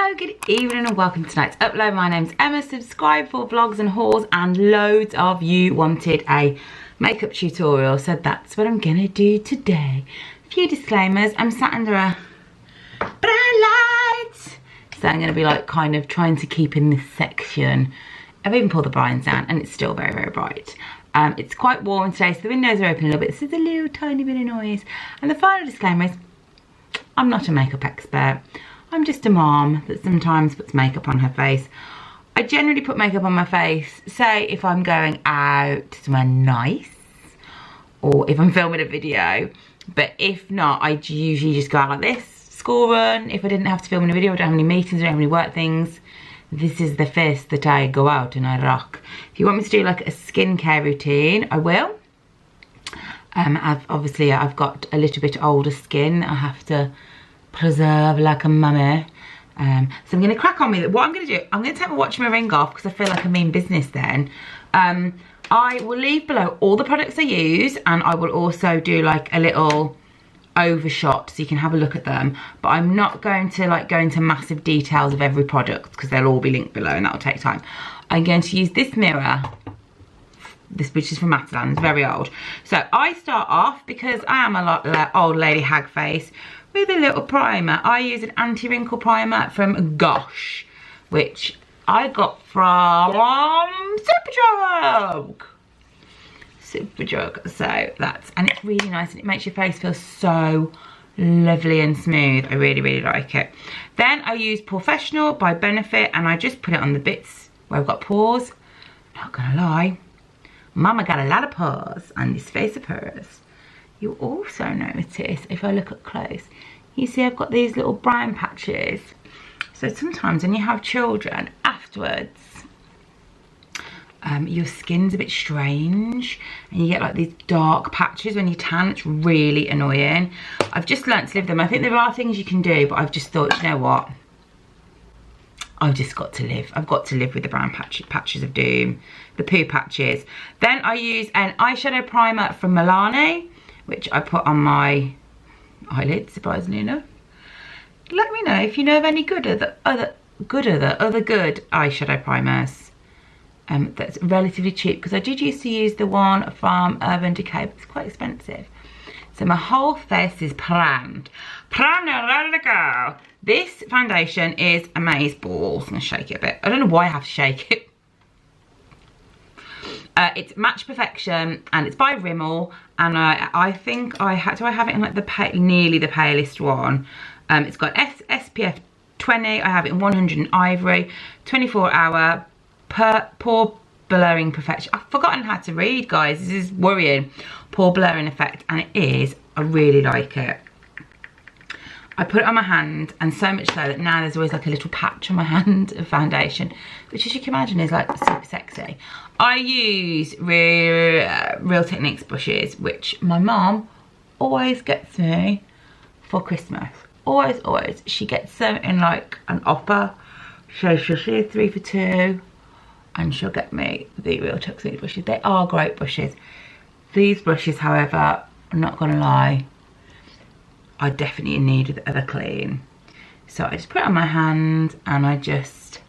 Hello, good evening and welcome to tonight's upload. My name's Emma. Subscribe for vlogs and hauls, and loads of you wanted a makeup tutorial, so that's what I'm gonna do today. A few disclaimers. I'm sat under a bright light, so I'm gonna be like kind of trying to keep in this section. I've even pulled the blinds down and it's still very, very bright. It's quite warm today, so the windows are open a little bit. This is a little tiny bit of noise. And the final disclaimer is I'm not a makeup expert. I'm just a mom that sometimes puts makeup on her face. I generally put makeup on my face, say if I'm going out somewhere nice or if I'm filming a video. But if not, I usually just go out like this, school run. If I didn't have to film in a video, I don't have any meetings, I don't have any work things. This is the face that I go out and I rock. If you want me to do like a skincare routine, I will. I've got a little bit older skin. I have to preserve like a mummy. So I'm going to crack on with it. What I'm going to do, I'm going to take my watch and my ring off because I feel like I mean business then. I will leave below all the products I use, and I will also do like a little overshot so you can have a look at them, but I'm not going to like go into massive details of every product because they'll all be linked below and that'll take time. I'm going to use this mirror, which is from Matalan, it's very old. So I start off, because I am a old lady hag face, with a little primer. I use an anti-wrinkle primer from Gosh, which I got from Superdrug. So that's, and it's really nice and it makes your face feel so lovely and smooth. I really, really like it. Then I use Professional by Benefit, and I just put it on the bits where I've got pores. Not gonna lie, Mama got a lot of pores on this face of hers. You also notice, if I look up close, you see I've got these little brown patches. So sometimes when you have children, afterwards, your skin's a bit strange and you get like these dark patches when you tan. It's really annoying. I've just learnt to live with them. I think there are things you can do, but I've just thought, you know what, I've just got to live. I've got to live with the brown patches of doom, the poo patches. Then I use an eyeshadow primer from Milani, which I put on my eyelids, surprisingly enough. Let me know if you know of any other good eyeshadow primers. That's relatively cheap, because I did used to use the one from Urban Decay, but it's quite expensive. So my whole face is primed now, ready to go. This foundation is amazeballs. I'm gonna shake it a bit. I don't know why I have to shake it. It's Match Perfection and it's by Rimmel, and I think do I have it in like the nearly the palest one. It's got SPF 20. I have it in 100 in Ivory, 24-hour pore blurring perfection. I've forgotten how to read, guys. This is worrying. Pore blurring effect, and it is. I really like it. I put it on my hand, and so much so that now there's always like a little patch on my hand of foundation, which, as you can imagine, is like super sexy. I use Real Techniques brushes, which my mom always gets me for Christmas. Always. She gets them in like an offer. So she'll see 3 for 2. And she'll get me the Real Techniques brushes. They are great brushes. These brushes, however, I'm not gonna lie, I definitely need a clean. So I just put it on my hand and I just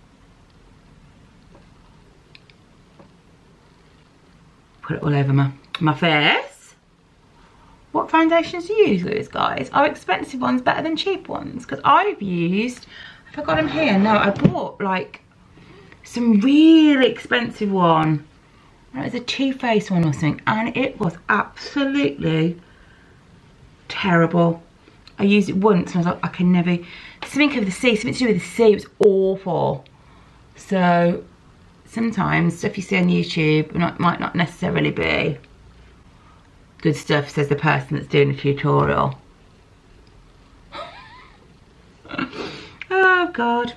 put it all over my face. What foundations do you use, guys? Are expensive ones better than cheap ones? Because I've used, have I got them here? No, I bought like some really expensive one. It was a Too Faced one or something, and it was absolutely terrible. I used it once and I was like, I can never, something to do with the sea, it was awful. So sometimes stuff you see on YouTube might not necessarily be good stuff, says the person that's doing the tutorial. Oh God.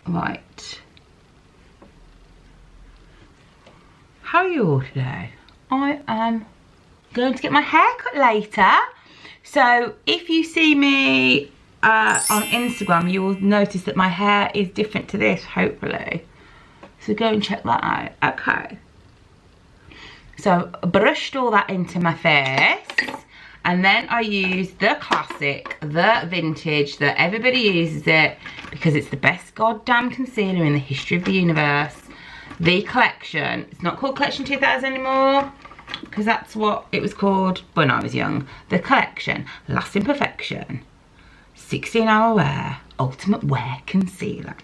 Right. How are you all today? I am going to get my hair cut later. So if you see me on Instagram, you will notice that my hair is different to this, hopefully. So go and check that out. Okay. So I brushed all that into my face. And then I use the classic, the vintage, that everybody uses it because it's the best goddamn concealer in the history of the universe. The Collection. It's not called Collection 2000 anymore because that's what it was called when I was young. The Collection. Lasting Perfection. 16-hour wear. Ultimate wear concealer.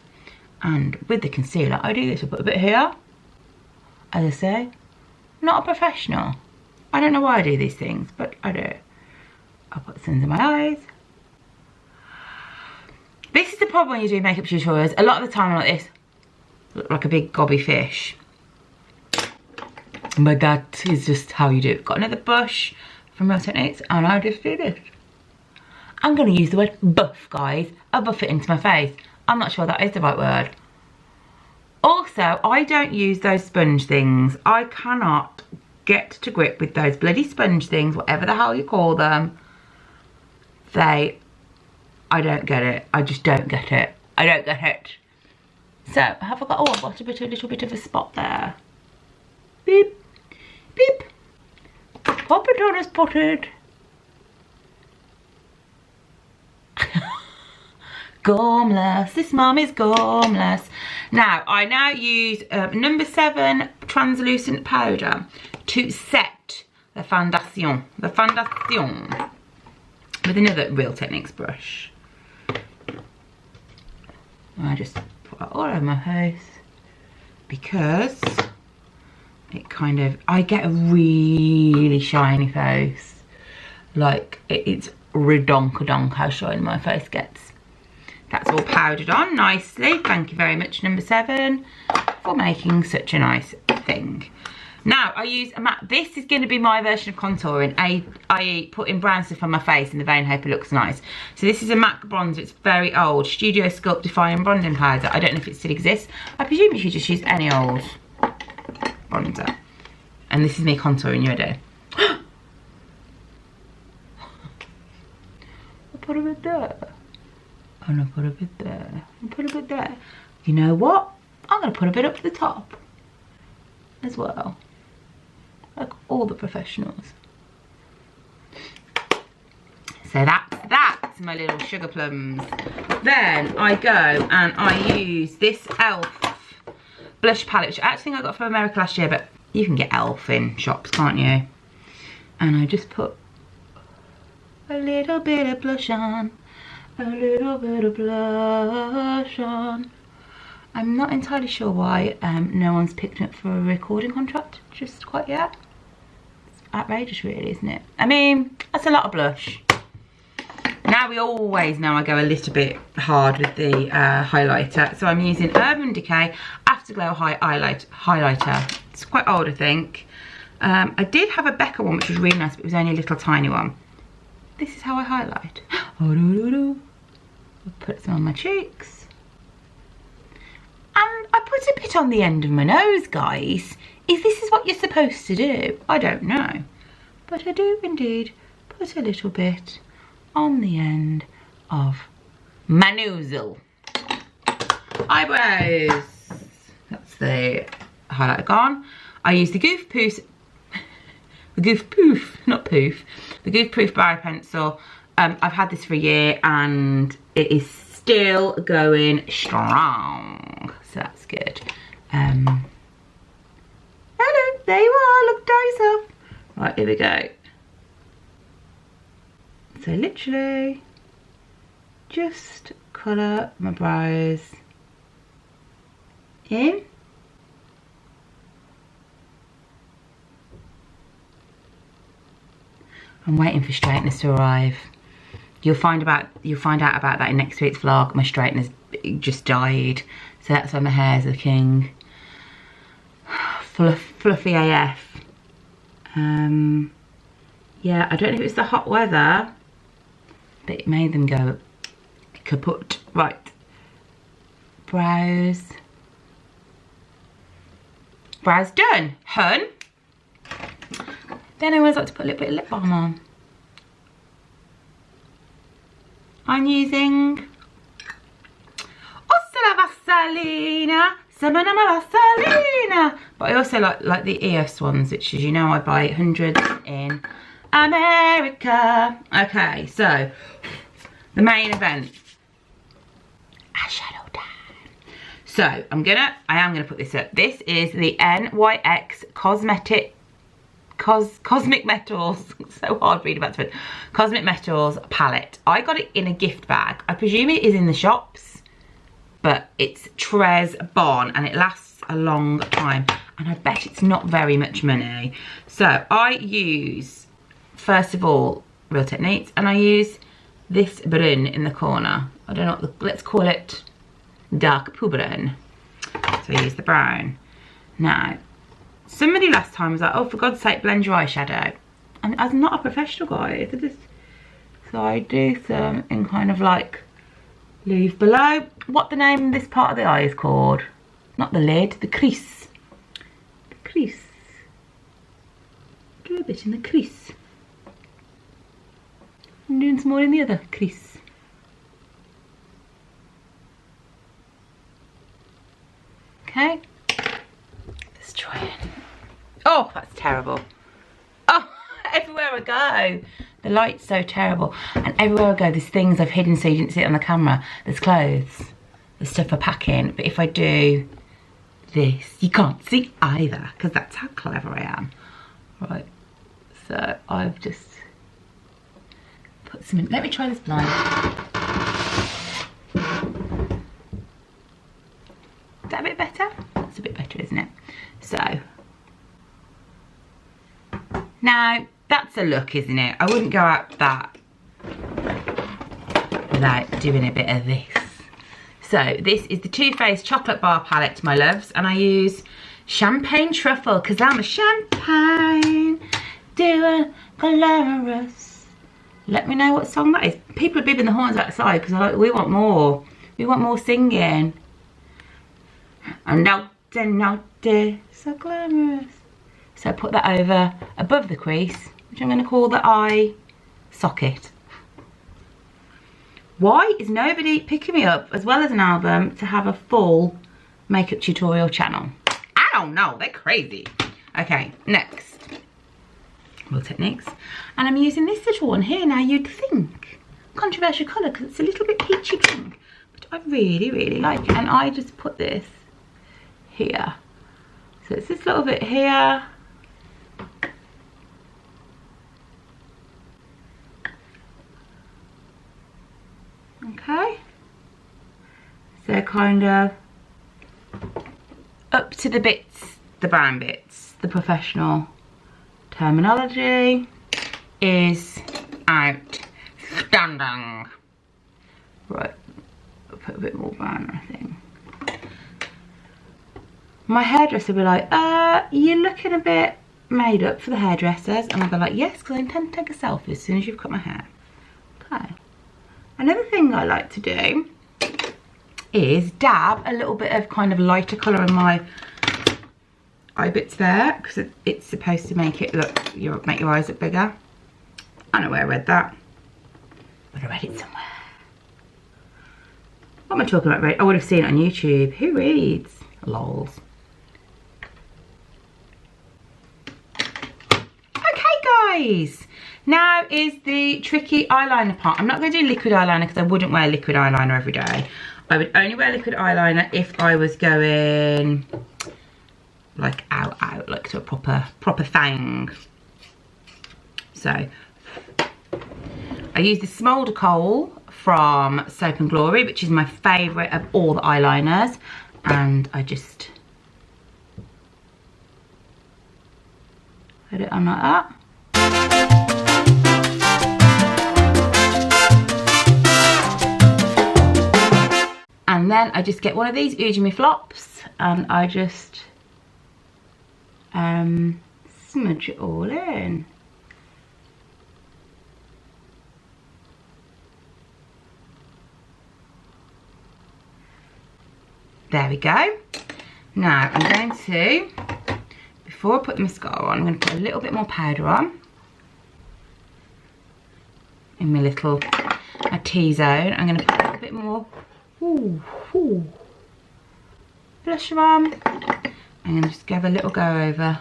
And with the concealer, I do this. I put a bit here. As I say, not a professional. I don't know why I do these things, but I do. I'll put some under my eyes. This is the problem when you do makeup tutorials. A lot of the time I'm like this. Look like a big gobby fish. But that is just how you do it. Got another brush from Real Techniques and I just do this. I'm going to use the word buff, guys. I'll buff it into my face. I'm not sure that is the right word. Also, I don't use those sponge things. I cannot get to grip with those bloody sponge things, whatever the hell you call them. I don't get it. I just don't get it. I don't get it. So, have I got, oh, I've got a little bit of a spot there. Beep, beep. Pop it on a spotted. Gormless. This mum is gormless. Now, I now use number 7 translucent powder to set the foundation. The foundation. With another Real Techniques brush. I just put that all over my face because it kind of, I get a really shiny face. Like, it's redonka-donk how shiny my face gets. That's all powdered on nicely. Thank you very much, number 7, for making such a nice thing. Now, I use a matte. This is going to be my version of contouring, i.e. putting brown stuff on my face in the vein, hope it looks nice. So this is a MAC bronzer. It's very old. Studio Sculpt Defying Bronzing Powder. I don't know if it still exists. I presume you should just use any old bronzer. And this is me contouring. You ready? I put a bit there. And I put a bit there. And put a bit there. You know what? I'm going to put a bit up the top as well. Like all the professionals. So that's my little sugar plums. Then I go and I use this e.l.f. blush palette, which I actually think I got from America last year, but you can get e.l.f. in shops, can't you? And I just put a little bit of blush on. A little bit of blush on. I'm not entirely sure why no one's picked up for a recording contract just quite yet. It's outrageous really, isn't it? I mean, that's a lot of blush. Now we always know I go a little bit hard with the highlighter. So I'm using Urban Decay Afterglow Highlighter. It's quite old, I think. I did have a Becca one which was really nice, but it was only a little tiny one. This is how I highlight. I'll put some on my cheeks. And I put a bit on the end of my nose, guys. If this is what you're supposed to do, I don't know. But I do indeed put a little bit on the end of my nozzle. Eyebrows. That's the highlighter gone. I use the Goof Poof, the Goof Poof, not Poof, the Goof Proof Barry Pencil. I've had this for a year and it is still going strong. So that's good. Hello, there you are, look nice up. Right, here we go. So literally, just colour my brows in. I'm waiting for straighteners to arrive. You'll find out about that in next week's vlog. My straightener's just died, so that's why my hair's looking fluffy AF. Yeah, I don't know if it's the hot weather, but it made them go kaput. Right, brows done, hun. Then I always like to put a little bit of lip balm on. I'm using Ossa Vaselina, Seminama Vaselina. But I also like the EOS ones, which, as you know, I buy hundreds in. America. Okay, so the main event. Eyeshadow time. So I am gonna put this up. This is the NYX Cosmic Metals. So hard reading about it. Cosmic Metals palette. I got it in a gift bag. I presume it is in the shops, but it's Tres Bon and it lasts a long time. And I bet it's not very much money. So I use, first of all, Real Techniques, and I use this brun in the corner. I don't know, let's call it dark poudre. So I use the brown. Now, somebody last time was like, oh, for God's sake, blend your eyeshadow. And I'm not a professional, guys. So I do some in kind of like, leave below. What the name of this part of the eye is called? Not the lid, the crease. The crease. Do a bit in the crease. I'm doing some more in the other crease. Okay. Let's try it. Oh, that's terrible. Oh, everywhere I go. The light's so terrible. And everywhere I go, there's things I've hidden so you didn't see it on the camera. There's clothes. There's stuff for packing. But if I do this, you can't see either, because that's how clever I am. Right. So I've just put some in. Let me try this blind. Is that a bit better? That's a bit better, isn't it? So now that's a look, isn't it? I wouldn't go out that without doing a bit of this. So this is the Too Faced Chocolate Bar Palette, my loves, and I use Champagne Truffle because I'm a champagne doing glamorous. Let me know what song that is. People are bibbing the horns outside because like, we want more. We want more singing. And naughty, so glamorous. So I put that over above the crease, which I'm going to call the eye socket. Why is nobody picking me up, as well as an album, to have a full makeup tutorial channel? I don't know, they're crazy. Okay, next. Real Techniques. And I'm using this little one here. Now you'd think, controversial colour, because it's a little bit peachy pink. But I really, really like it. And I just put this here. So it's this little bit here. Okay, so kind of up to the bits, the brown bits. The professional terminology is outstanding. Right, I'll put a bit more brown, I think. My hairdresser will be like, you're looking a bit made up for the hairdressers. And I'll be like, yes, because I intend to take a selfie as soon as you've cut my hair. Okay. Another thing I like to do is dab a little bit of kind of lighter colour in my eye bits there, because it's supposed to make it look, make your eyes look bigger. I don't know where I read that, but I read it somewhere. What am I talking about? I would have seen it on YouTube. Who reads? Lols. Okay, guys. Now is the tricky eyeliner part. I'm not going to do liquid eyeliner because I wouldn't wear liquid eyeliner every day. I would only wear liquid eyeliner if I was going like out, like to a proper thing. So I use the Smolder Kohl from Soap and Glory, which is my favourite of all the eyeliners, and I just put it on like that. And then I just get one of these Ujimi flops and I just smudge it all in. There we go. Now I'm going to, before I put the mascara on, I'm going to put a little bit more powder on in my little T-zone. I'm going to put a little bit more blusher on. I'm going to just give a little go over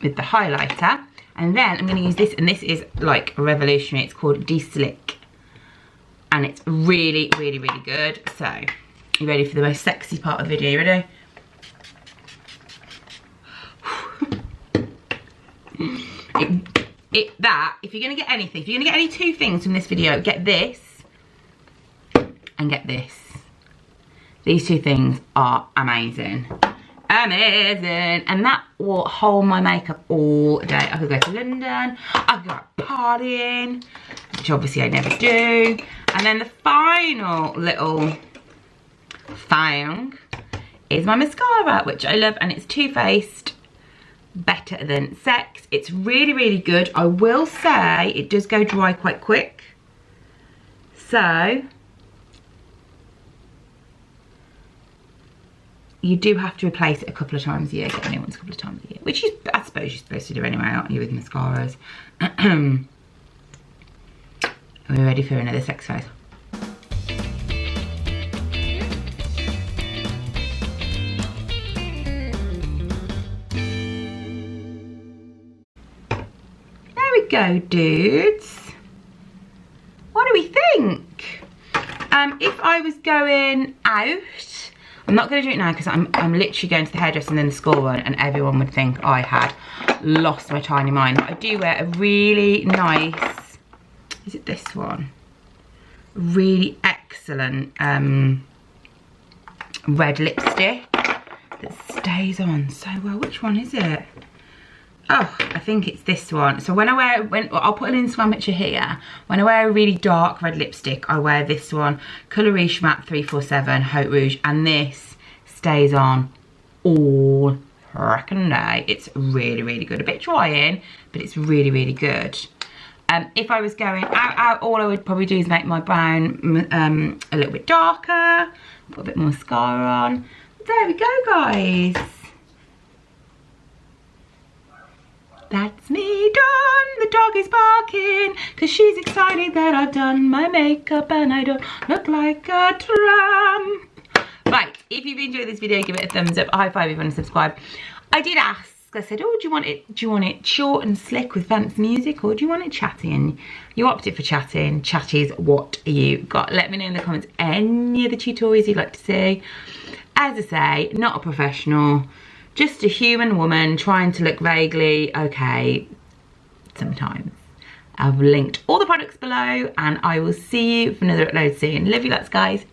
with the highlighter. And then I'm going to use this, and this is like revolutionary. It's called De-Slick. And it's really, really, really good. So, you ready for the most sexy part of the video? You ready? If you're going to get anything, if you're going to get any two things from this video, get this and get this. These two things are amazing. Amazing. And that will hold my makeup all day. I could go to London, I could go out partying, which obviously I never do. And then the final little thing is my mascara, which I love, and it's Too Faced Better Than Sex. It's really, really good. I will say it does go dry quite quick. So you do have to replace it a couple of times a year, get new ones a couple of times a year, which I suppose you're supposed to do anyway, aren't you, with mascaras? Are we ready for another sex face? There we go, dudes. What do we think? If I was going out, I'm not going to do it now because I'm literally going to the hairdresser and then the school run, and everyone would think I had lost my tiny mind. But I do wear a really nice, is it this one? Really excellent red lipstick that stays on so well. Which one is it? Oh, I think it's this one. So when I wear, I'll put an Instagram picture here. When I wear a really dark red lipstick, I wear this one, Colour Riche Matte 347 Haute Rouge, and this stays on all frickin' day. It's really, really good. A bit drying, but it's really, really good. If I was going out, all I would probably do is make my brown a little bit darker, put a bit more mascara on. There we go, guys. That's me done. The dog is barking because she's excited that I've done my makeup and I don't look like a tramp. Right, if you've enjoyed this video, give it a thumbs up, a high five if you want to subscribe. I did ask, I said, oh, do you want it short and slick with fancy music, or do you want it chatty? And you opted for chatting. Chatty's what you got. Let me know in the comments any of the tutorials you'd like to see. As I say, not a professional. Just a human woman trying to look vaguely okay sometimes. I've linked all the products below, and I will see you for another upload soon. Love you lots, guys.